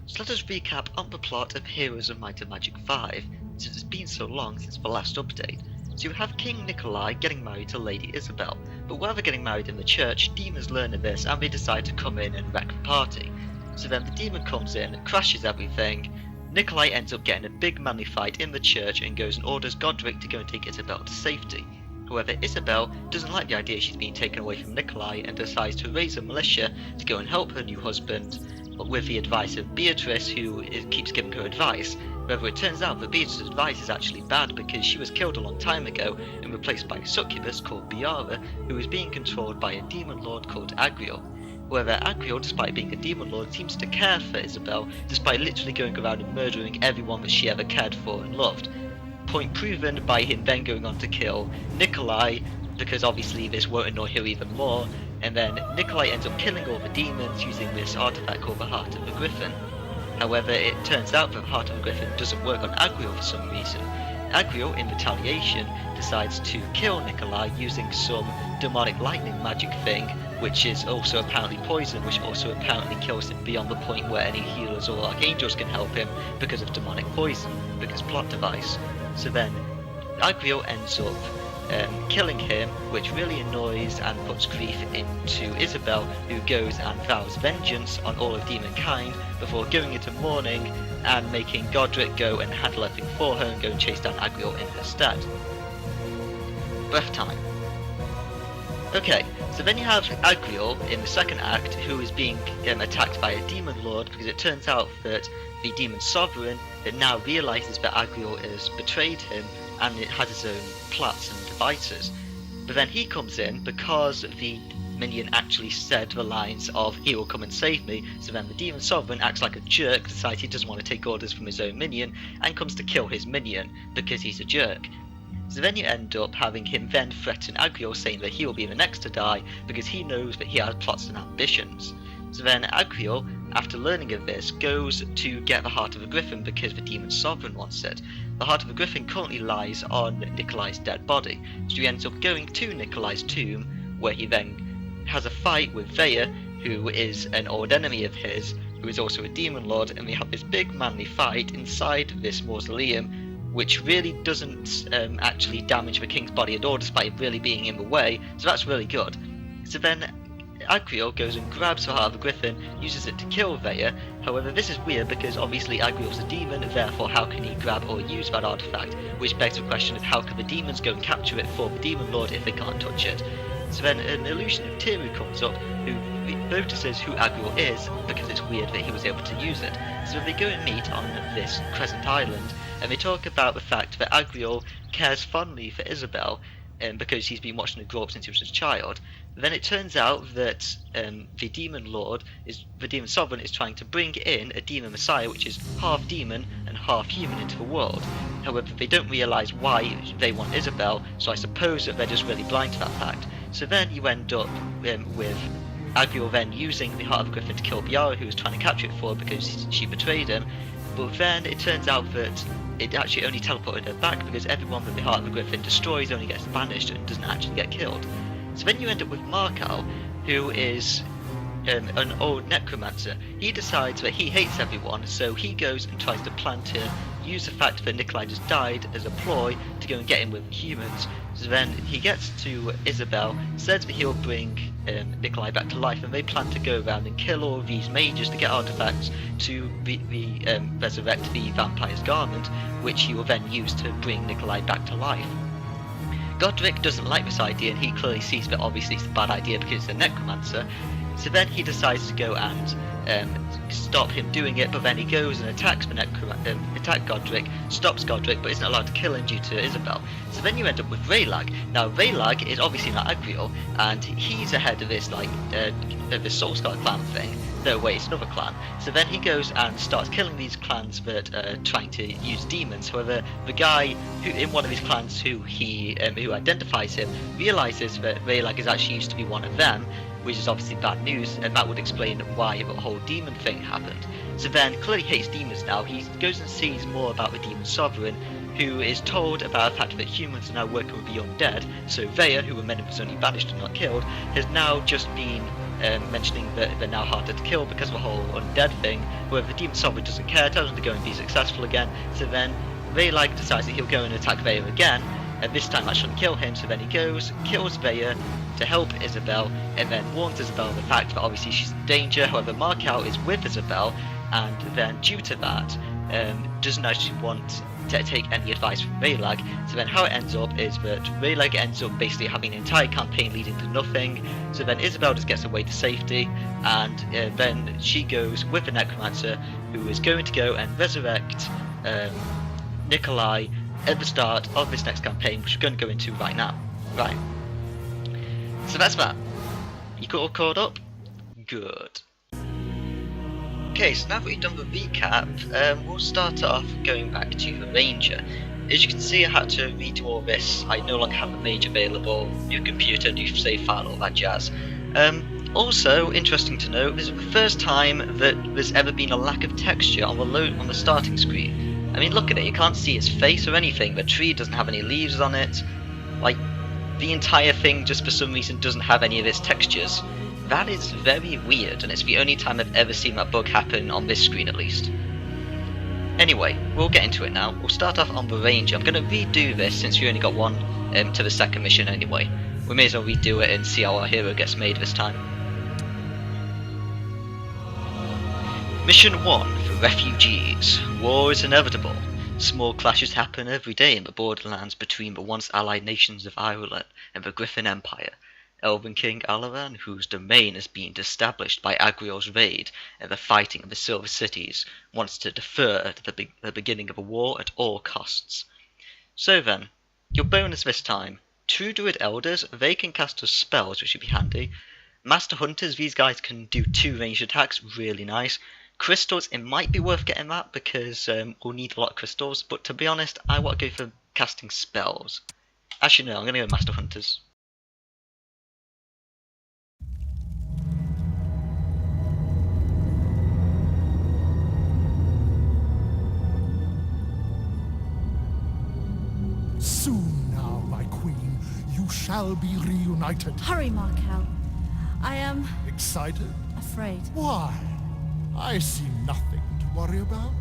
So let us recap on the plot of Heroes of Might and Magic 5, since it's been so long since the last update. So you have King Nikolai getting married to Lady Isabel, but while they're getting married in the church, demons learn of this and they decide to come in and wreck the party. So then the demon comes in, crashes everything. Nikolai ends up getting a big manly fight in the church and goes and orders Godric to go and take Isabel to safety. However, Isabel doesn't like the idea she's being taken away from Nikolai and decides to raise a militia to go and help her new husband, but with the advice of Beatrice, who keeps giving her advice. However, it turns out that Beatrice's advice is actually bad because she was killed a long time ago and replaced by a succubus called Biara, who is being controlled by a demon lord called Agriel. However, Agriel, despite being a demon lord, seems to care for Isabel, despite literally going around and murdering everyone that she ever cared for and loved. Point proven by him then going on to kill Nikolai, because obviously this won't annoy her even more, and then Nikolai ends up killing all the demons using this artifact called the Heart of the Griffin. However, it turns out that the Heart of the Griffin doesn't work on Agriel for some reason. Agriel, in retaliation, decides to kill Nikolai using some demonic lightning magic thing, which is also apparently poison, which also apparently kills him beyond the point where any healers or archangels can help him because of demonic poison, because plot device. So then, Agriel ends up killing him, which really annoys and puts grief into Isabel, who goes and vows vengeance on all of demonkind before going into mourning and making Godric go and handle everything for her and go and chase down Agriel in her stead. Breath time. Okay, so then you have Agriel in the second act, who is being attacked by a demon lord, because it turns out that the demon sovereign now realizes that Agriel has betrayed him and it has its own plots and devices. But then he comes in because the minion actually said the lines of "he will come and save me," so then the demon sovereign acts like a jerk, decides he doesn't want to take orders from his own minion, and comes to kill his minion because he's a jerk. So then you end up having him then threaten Agriel, saying that he will be the next to die because he knows that he has plots and ambitions. So then Agriel, after learning of this, goes to get the Heart of the Griffin because the demon sovereign wants it. The Heart of the Griffin currently lies on Nikolai's dead body, so he ends up going to Nikolai's tomb, where he then has a fight with Veya, who is an old enemy of his, who is also a demon lord, and they have this big manly fight inside this mausoleum, which really doesn't actually damage the king's body at all, despite it really being in the way, so that's really good. So then Agriel goes and grabs the Heart of the Griffin, uses it to kill Veya. However, this is weird because obviously Agriel's a demon, therefore how can he grab or use that artifact? Which begs the question of how can the demons go and capture it for the demon lord if they can't touch it? So then an illusion of Tiru comes up, who notices who Agriel is because it's weird that he was able to use it. So they go and meet on this Crescent Island, and they talk about the fact that Agriel cares fondly for Isabel, because he's been watching her grow up since he was a child. Then it turns out that the demon sovereign is trying to bring in a demon messiah, which is half demon and half human, into the world. However, they don't realise why they want Isabel, so I suppose that they're just really blind to that fact. So then you end up with Agriel then using the Heart of the Griffin to kill Biara, who was trying to capture it for her because she betrayed him. But then it turns out that it actually only teleported her back because everyone that the Heart of the Griffin destroys only gets banished and doesn't actually get killed. So then you end up with Markal, who is an old necromancer. He decides that he hates everyone, so he goes and tries to plan to use the fact that Nikolai just died as a ploy to go and get him with humans. So then he gets to Isabel, says that he'll bring Nikolai back to life, and they plan to go around and kill all these mages to get artifacts to resurrect the vampire's garment, which he will then use to bring Nikolai back to life. Godric doesn't like this idea, and he clearly sees that obviously it's a bad idea because it's a necromancer. So then he decides to go and stop him doing it, but then he goes and attacks Godric, stops Godric, but isn't allowed to kill him due to Isabel. So then you end up with Raylag. Now Raylag is obviously not Agriel, and he's ahead of this this Soulscar clan thing. No way, it's another clan. So then he goes and starts killing these clans that are trying to use demons. However, the guy who in one of his clans who identifies him realizes that Raylag is actually used to be one of them, which is obviously bad news, and that would explain why the whole demon thing happened. So then, clearly hates demons now, he goes and sees more about the demon sovereign, who is told about the fact that humans are now working with the undead. So Veya, who were meant was only banished and not killed, has now just been mentioning that they're now harder to kill because of the whole undead thing. However, the demon solver doesn't care, tells them to go and be successful again. So then Raylag decides that he'll go and attack Vaya again, and this time that shouldn't kill him. So then he goes, kills Vaya to help Isabel, and then warns Isabel of the fact that obviously she's in danger. However, Markel is with Isabel, and then due to that, doesn't actually want to take any advice from Raylag. So then how it ends up is that Raylag ends up basically having an entire campaign leading to nothing. So then Isabel just gets away to safety, and then she goes with the necromancer, who is going to go and resurrect Nikolai at the start of this next campaign, which we're going to go into right now. Right. So that's that. You got all caught up? Good. Okay, so now that we've done the recap, we'll start off going back to the Ranger. As you can see, I had to redo all this. I no longer have the Mage available, new computer, new save file, all that jazz. Also, interesting to note, this is the first time that there's ever been a lack of texture on the starting screen. I mean, look at it, you can't see his face or anything, the tree doesn't have any leaves on it, like, the entire thing just for some reason doesn't have any of its textures. That is very weird, and it's the only time I've ever seen that bug happen on this screen at least. Anyway, we'll get into it now. We'll start off on the Ranger. I'm going to redo this since we only got one to the second mission anyway. We may as well redo it and see how our hero gets made this time. Mission 1 for refugees. War is inevitable. Small clashes happen every day in the borderlands between the once allied nations of Ireland and the Griffin Empire. Elven King Alaran, whose domain is being established by Agriel's raid and the fighting of the Silver Cities, wants to defer to the beginning of a war at all costs. So then, your bonus this time. 2 Druid Elders, they can cast us spells, which should be handy. Master Hunters, these guys can do 2 ranged attacks, really nice. Crystals, it might be worth getting that because we'll need a lot of crystals, but to be honest, I want to go for casting spells. Actually no, I'm going to go Master Hunters. Soon now, my queen, you shall be reunited. Hurry, Markel. I am... Excited? afraid. Why? I see nothing to worry about.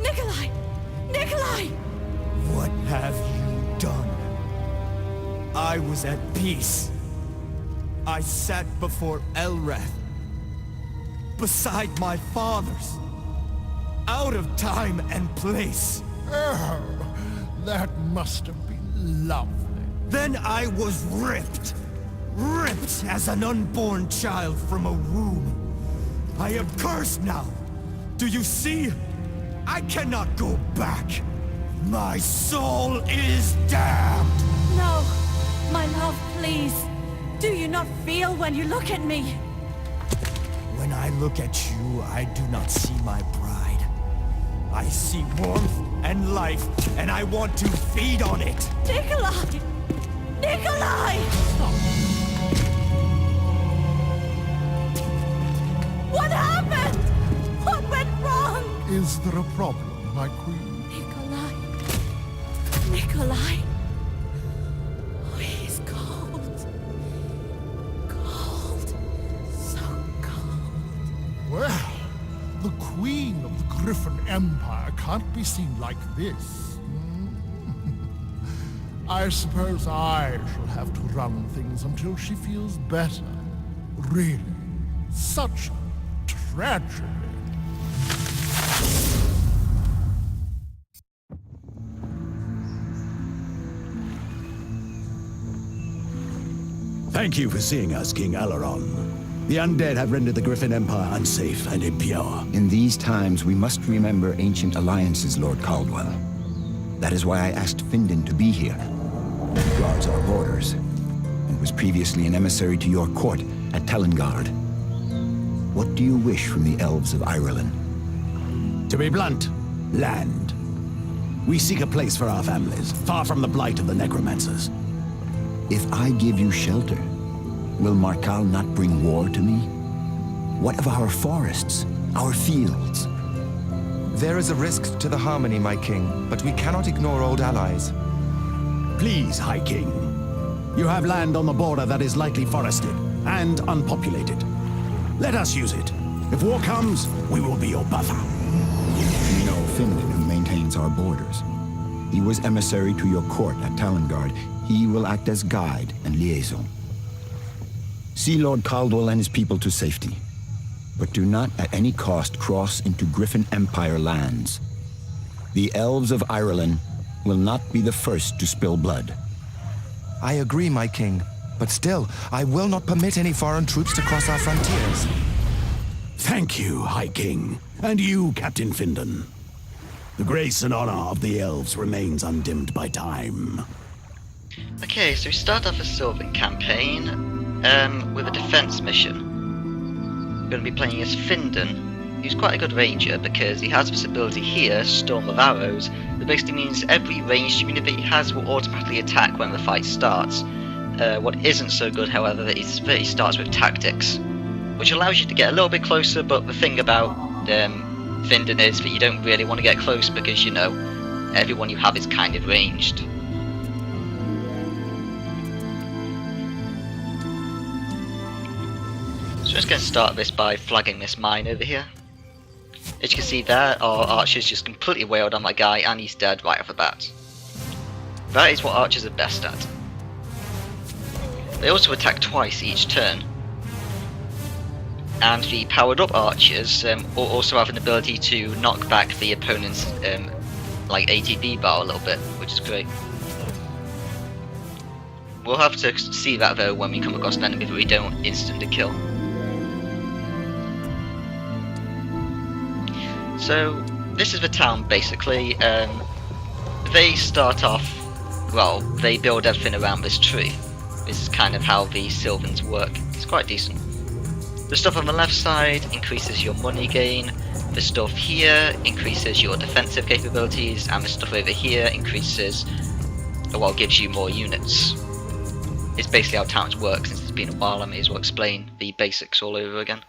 Nikolai! Nikolai! What have you done? I was at peace. I sat before Elrath, beside my fathers, out of time and place. Oh, that must have been lovely. Then I was ripped as an unborn child from a womb. I am cursed now. Do you see? I cannot go back. My soul is damned. No, my love, please. Do you not feel when you look at me? When I look at you, I do not see my bride. I see warmth and life, and I want to feed on it. Nikolai! Nikolai! What happened? What went wrong? Is there a problem, my queen? Nikolai. Nikolai. Oh, he's cold. Cold. So cold. Well, the queen of the Griffin Empire can't be seen like this. I suppose I shall have to run things until she feels better. Really, such a tragedy. Thank you for seeing us, King Alaron. The Undead have rendered the Griffin Empire unsafe and impure. In these times, we must remember ancient alliances, Lord Caldwell. That is why I asked Findon to be here. He guards our borders, and was previously an emissary to your court at Talengard. What do you wish from the elves of Ireland? To be blunt, land. We seek a place for our families, far from the blight of the necromancers. If I give you shelter, will Markal not bring war to me? What of our forests, our fields? There is a risk to the harmony, my king, but we cannot ignore old allies. Please, High King. You have land on the border that is lightly forested and unpopulated. Let us use it. If war comes, we will be your buffer. You know Finland, who maintains our borders. He was emissary to your court at Talengard. He will act as guide and liaison. See Lord Caldwell and his people to safety. But do not at any cost cross into Griffin Empire lands. The elves of Ireland will not be the first to spill blood. I agree, my king. But still, I will not permit any foreign troops to cross our frontiers. Thank you, High King. And you, Captain Findon. The grace and honor of the elves remains undimmed by time. Okay, so we start off a Sylvan campaign with a defense mission. We're going to be playing as Findon, who's quite a good ranger because he has this ability here, Storm of Arrows, that basically means every ranged unit that he has will automatically attack when the fight starts. What isn't so good, however, is that he starts with tactics, which allows you to get a little bit closer, but the thing about Findon is that you don't really want to get close because, you know, everyone you have is kind of ranged. So I'm just going to start this by flagging this mine over here. As you can see there, our archers just completely wailed on my guy and he's dead right off the bat. That is what archers are best at. They also attack twice each turn. And the powered up archers also have an ability to knock back the opponent's like ATB bar a little bit, which is great. We'll have to see that though when we come across an enemy that we don't instantly kill. So this is the town basically. They start off, well, they build everything around this tree. This is kind of how the Sylvans work. It's quite decent. The stuff on the left side increases your money gain, the stuff here increases your defensive capabilities, and the stuff over here increases, well, gives you more units. It's basically how towns work. Since it's been a while, I may as well explain the basics all over again.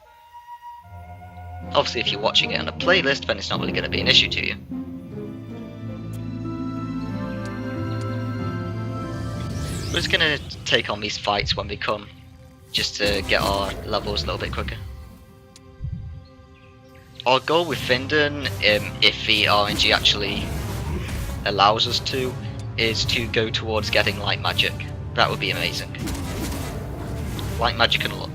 Obviously if you're watching it on a playlist, then it's not really going to be an issue to you. We're just going to take on these fights when they come, just to get our levels a little bit quicker. Our goal with Findon, if the RNG actually allows us to, is to go towards getting light magic. That would be amazing. Light magic and luck.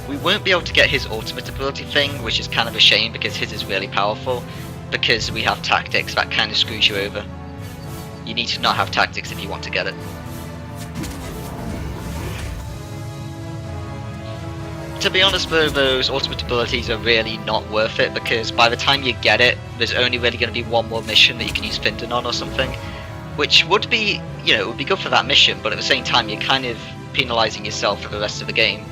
We won't be able to get his ultimate ability thing, which is kind of a shame because his is really powerful. Because we have tactics, that kind of screws you over. You need to not have tactics if you want to get it. To be honest though, those ultimate abilities are really not worth it because by the time you get it, there's only really going to be one more mission that you can use Findon on or something. Which would be, you know, it would be good for that mission, but at the same time you're kind of penalising yourself for the rest of the game.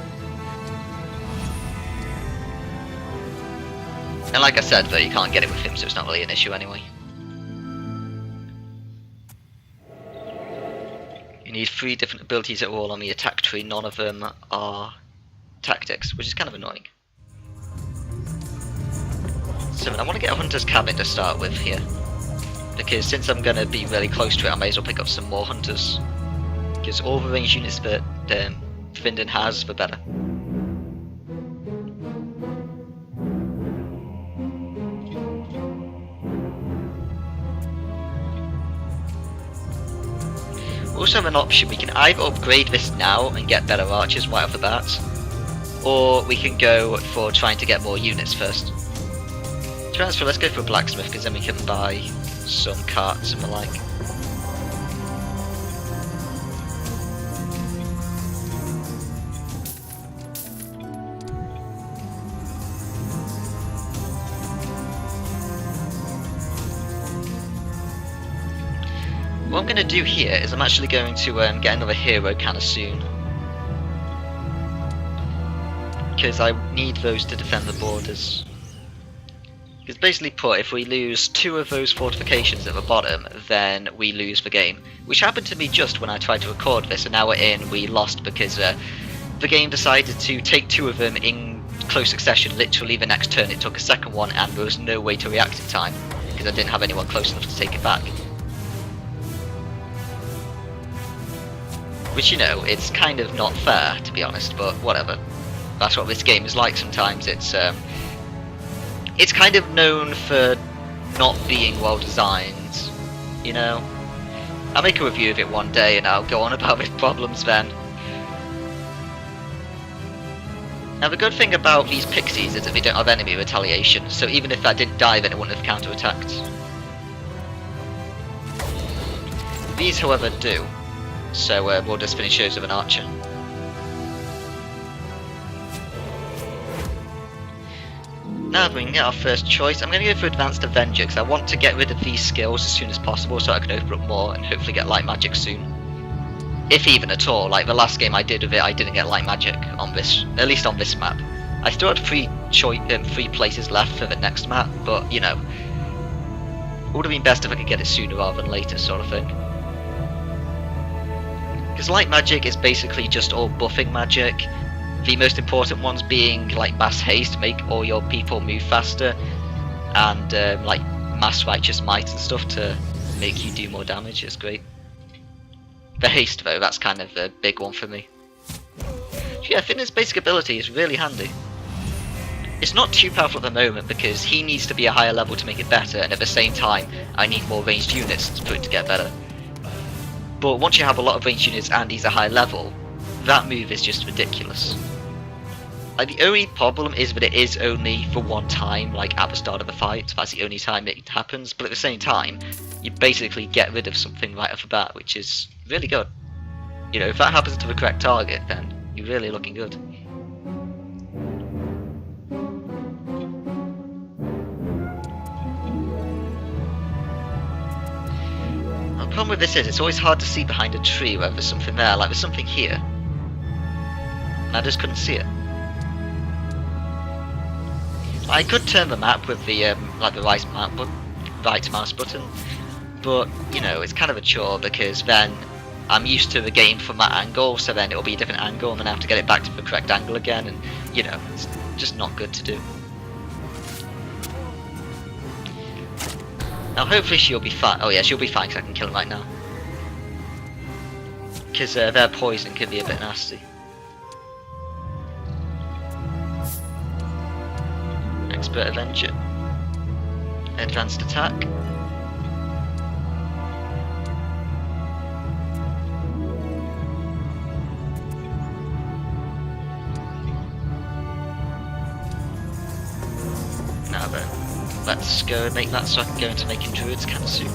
And like I said though, you can't get it with him, so it's not really an issue anyway. You need 3 different abilities that are all on the attack tree, none of them are tactics, which is kind of annoying. So I want to get a hunter's cabin to start with here, because since I'm going to be really close to it, I may as well pick up some more hunters, because all the range units that Findon has, the better. We also have an option. We can either upgrade this now and get better archers right off the bat, or we can go for trying to get more units first. Transfer, let's go for a blacksmith because then we can buy some carts and the like. What I'm going to do here is I'm actually going to get another hero kind of soon. Because I need those to defend the borders. Because basically put, if we lose 2 of those fortifications at the bottom, then we lose the game. Which happened to me just when I tried to record this, and now we're in, we lost because the game decided to take 2 of them in close succession. Literally the next turn it took a second one, and there was no way to react in time because I didn't have anyone close enough to take it back. Which, you know, it's kind of not fair, to be honest, but whatever. That's what this game is like sometimes. It's kind of known for not being well designed, you know? I'll make a review of it one day and I'll go on about its problems then. Now the good thing about these pixies is that they don't have enemy retaliation, so even if I didn't die then it wouldn't have counter-attacked. These, however, do. So we'll just finish those with an archer. Now we can get our first choice. I'm going to go for Advanced Avenger because I want to get rid of these skills as soon as possible so I can open up more and hopefully get light magic soon. If even at all. Like the last game I did with it, I didn't get light magic on this, at least on this map. I still had three places left for the next map, but you know, it would have been best if I could get it sooner rather than later, sort of thing. Because light magic is basically just all buffing magic. The most important ones being like mass haste, make all your people move faster, and like mass righteous might and stuff to make you do more damage. It's great. The haste though, that's kind of a big one for me. So yeah, Fitness' basic ability is really handy. It's not too powerful at the moment because he needs to be a higher level to make it better, and at the same time I need more ranged units for it to get better. But once you have a lot of ranged units and he's a high level, that move is just ridiculous. Like the only problem is that it is only for one time, like at the start of the fight. That's the only time it happens, but at the same time, you basically get rid of something right off the bat, which is really good. You know, if that happens to the correct target, then you're really looking good. The problem with this is, it's always hard to see behind a tree whether there's something there, like there's something here. And I just couldn't see it. I could turn the map with the, like the right mouse button, but, you know, it's kind of a chore because then I'm used to the game from that angle, so then it'll be a different angle and then I have to get it back to the correct angle again, and, you know, it's just not good to do. Now hopefully she'll be fine. Oh yeah, she'll be fine because I can kill him right now. Because their poison can be a bit nasty. Expert Avenger. Advanced attack. Now then, let's go and make that so I can go into making druids kind of soon.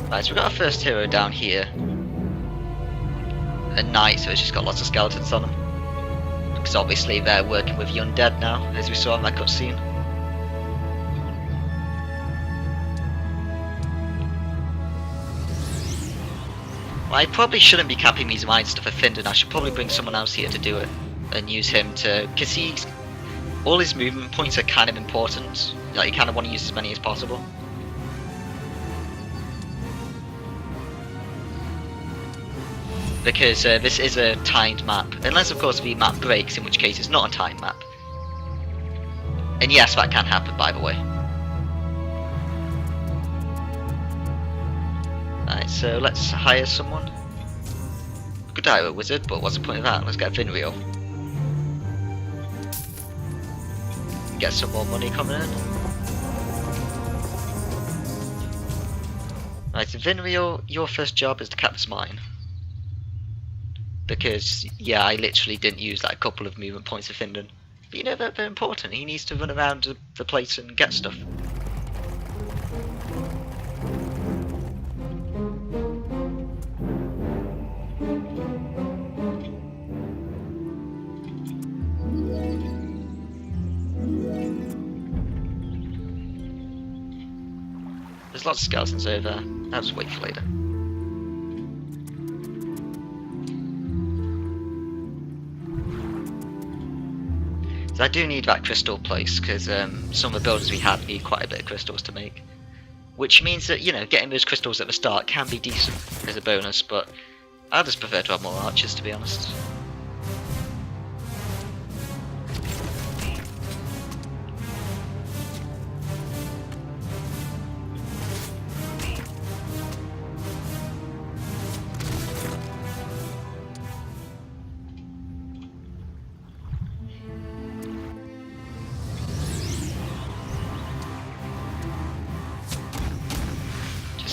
Right, so we've got our first hero down here. A knight, so it's just got lots of skeletons on them. Because obviously they're working with the Undead now, as we saw in that cutscene. Well, I probably shouldn't be capping these mine stuff at Findon. I should probably bring someone else here to do it. And use him to... because all his movement points are kind of important. Like, you kind of want to use as many as possible. Because this is a timed map. Unless, of course, the map breaks, in which case it's not a timed map. And yes, that can happen, by the way. Alright, so let's hire someone. Could hire a wizard, but what's the point of that? Let's get Vinrio. Get some more money coming in. Right, so Vinrio, your first job is to cap this mine. Because, yeah, I literally didn't use like a couple of movement points of Findon. But you know, they're important. He needs to run around the place and get stuff. There's lots of skeletons over there. I'll just wait for later. So I do need that crystal place, because some of the builders we had need quite a bit of crystals to make. which means that, you know, getting those crystals at the start can be decent as a bonus, but I just prefer to have more archers, to be honest.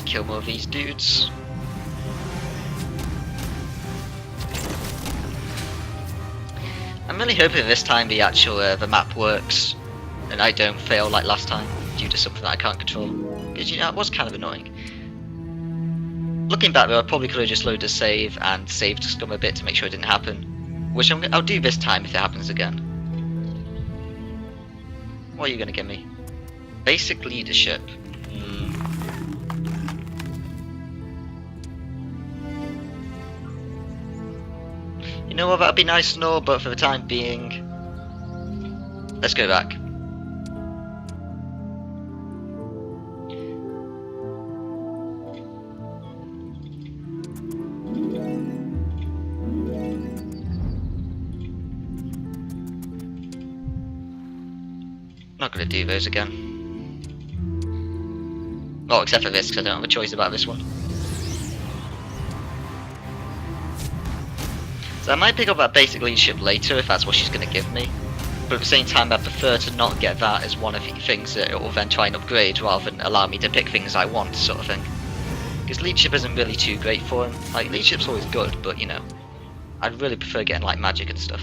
Kill more of these dudes. I'm really hoping this time the actual the map works and I don't fail like last time due to something that I can't control. Because, you know, it was kind of annoying. Looking back though, I probably could have just loaded a save and saved Scum a bit to make sure it didn't happen. Which I'll do this time if it happens again. What are you gonna give me? Basic leadership. You know what, that'd be nice and all, but for the time being, let's go back. Not gonna do those again. Well, except for this, because I don't have a choice about this one. So I might pick up that basic leadership later if that's what she's going to give me, but at the same time I prefer to not get that as one of the things that it will then try and upgrade rather than allow me to pick things I want, sort of thing. Because leadership isn't really too great for him. Like, leadership's always good, but you know, I'd really prefer getting light magic and stuff.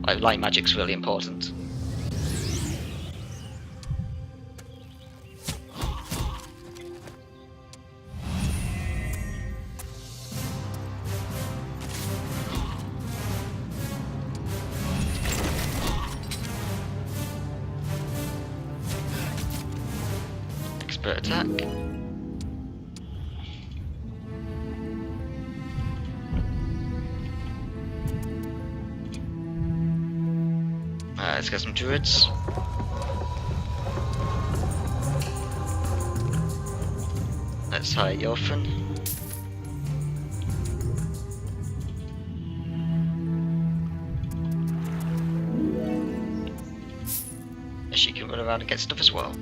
Like, light magic's really important. Attack. Let's get some druids. Let's hire Yorfin. She can run around and get stuff as well.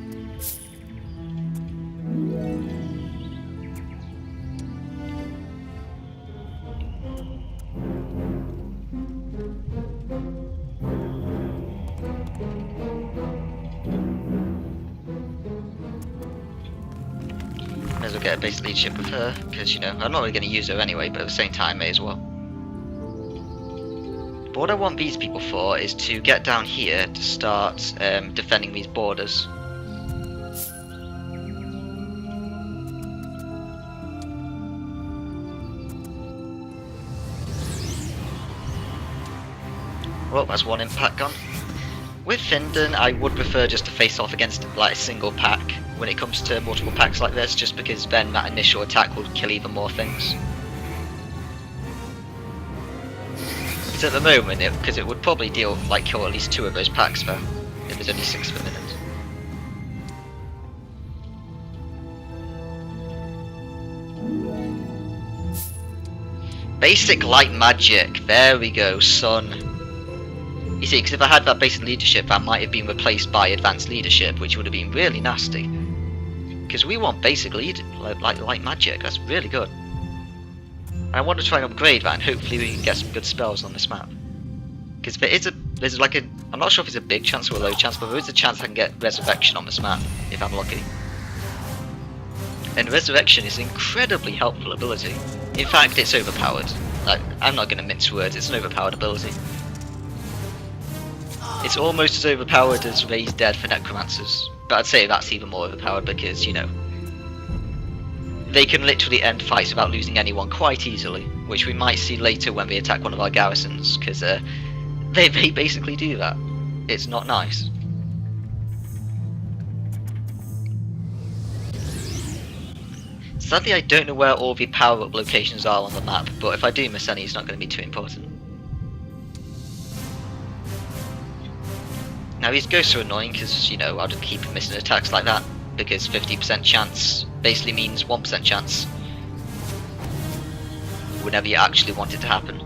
May as well get a basic leadership with her, because, you know, I'm not really going to use her anyway, but at the same time, may as well. But what I want these people for is to get down here to start defending these borders. Well, that's one impact gone. With Finden, I would prefer just to face off against like a single pack when it comes to multiple packs like this, just because then that initial attack will kill even more things. Because at the moment, because it would probably kill at least 2 of those packs though, if there's only 6 per minute. Basic light magic, there we go, son. You see, because if I had that basic leadership, that might have been replaced by advanced leadership, which would have been really nasty. Because we want basic light magic, that's really good. And I want to try and upgrade that, and hopefully we can get some good spells on this map. Because there's like a, I'm not sure if it's a big chance or a low chance, but there is a chance I can get Resurrection on this map, if I'm lucky. And Resurrection is an incredibly helpful ability. In fact, it's overpowered. Like, I'm not going to mince words, it's an overpowered ability. It's almost as overpowered as Raise Dead for Necromancers, but I'd say that's even more overpowered because, you know, they can literally end fights without losing anyone quite easily, which we might see later when they attack one of our garrisons, because they basically do that. It's not nice. Sadly, I don't know where all the power-up locations are on the map, but if I do miss any, it's not going to be too important. Now these ghosts are annoying because, you know, I'll just keep missing attacks like that. because 50% chance basically means 1% chance whenever you actually want it to happen.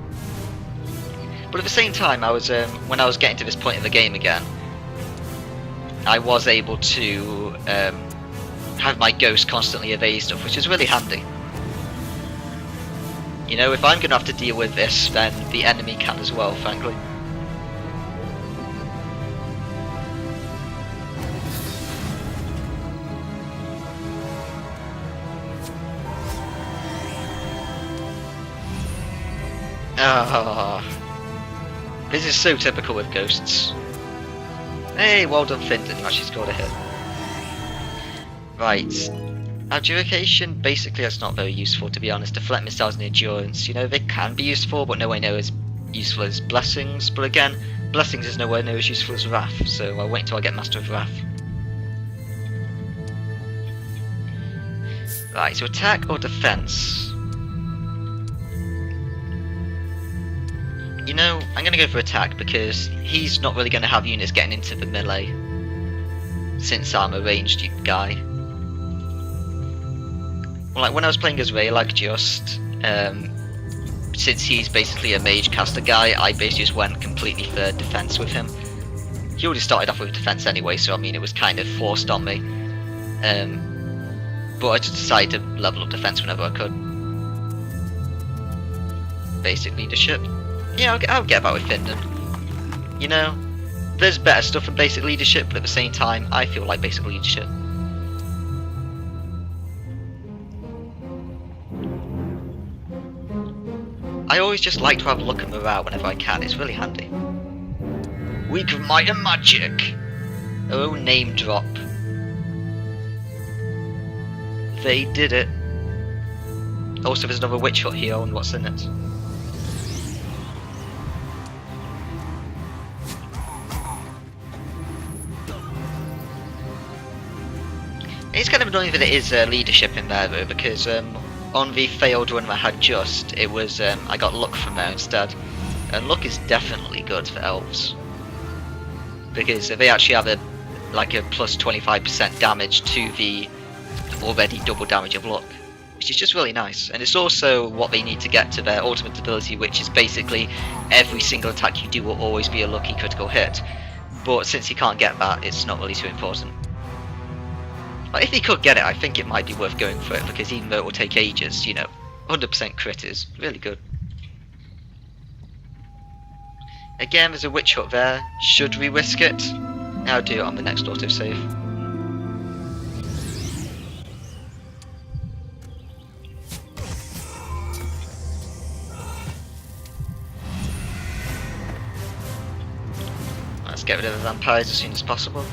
But at the same time, I was when I was getting to this point of the game again, I was able to have my ghost constantly evade stuff, which is really handy. You know, if I'm going to have to deal with this, then the enemy can as well, frankly. Ah, this is so typical with ghosts. Hey, well done, Finton. Actually scored a hit. Right. Adjudication, basically that's not very useful, to be honest. Deflect missiles and endurance, you know, they can be useful, but nowhere near as useful as blessings. But again, blessings is nowhere near as useful as wrath, so I'll wait until I get master of wrath. Right, so attack or defense? You know, I'm going to go for attack because he's not really going to have units getting into the melee since I'm a ranged guy. Well, like when I was playing as Ray, like just since he's basically a mage caster guy, I basically just went completely for defense with him. He already started off with defense anyway, so I mean it was kind of forced on me. But I just decided to level up defense whenever I could. Basic leadership. Yeah, I'll get about with Finton. You know, there's better stuff than basic leadership, but at the same time, I feel like basic leadership. I always just like to have a look at morale whenever I can, it's really handy. Weak of might and magic! Oh, name drop. They did it. Also, there's another witch hut here, and what's in it? It's kind of annoying that it is leadership in there though, because on the failed run I had just, it was I got luck from there instead, and luck is definitely good for elves because they actually have a plus 25% damage to the already double damage of luck, which is just really nice. And it's also what they need to get to their ultimate ability, which is basically every single attack you do will always be a lucky critical hit. But since he can't get that, it's not really too important. But if he could get it, I think it might be worth going for it, because even though it will take ages, you know, 100% crit is really good. Again, there's a witch hut there. Should we risk it? I'll do it on the next autosave. Let's get rid of the vampires as soon as possible.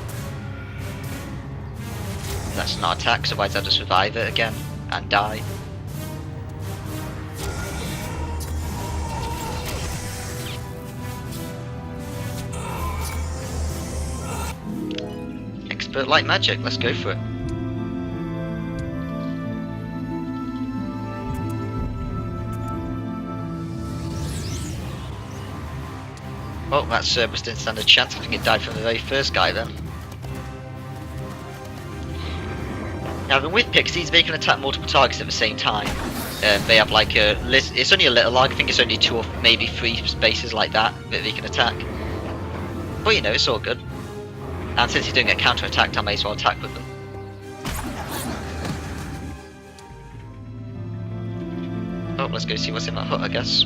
That's not attack, so otherwise I'll just revive it again and die. Expert light magic, let's go for it. Oh, that Cerberus didn't stand a chance. I think it died from the very first guy then. Now, with pixies, they can attack multiple targets at the same time. They have like a list. It's only a little log. I think it's only 2 or maybe 3 spaces like that they can attack. But you know, it's all good. And since he's doing a counter attack, I may as well attack with them. Oh, let's go see what's in that hut, I guess.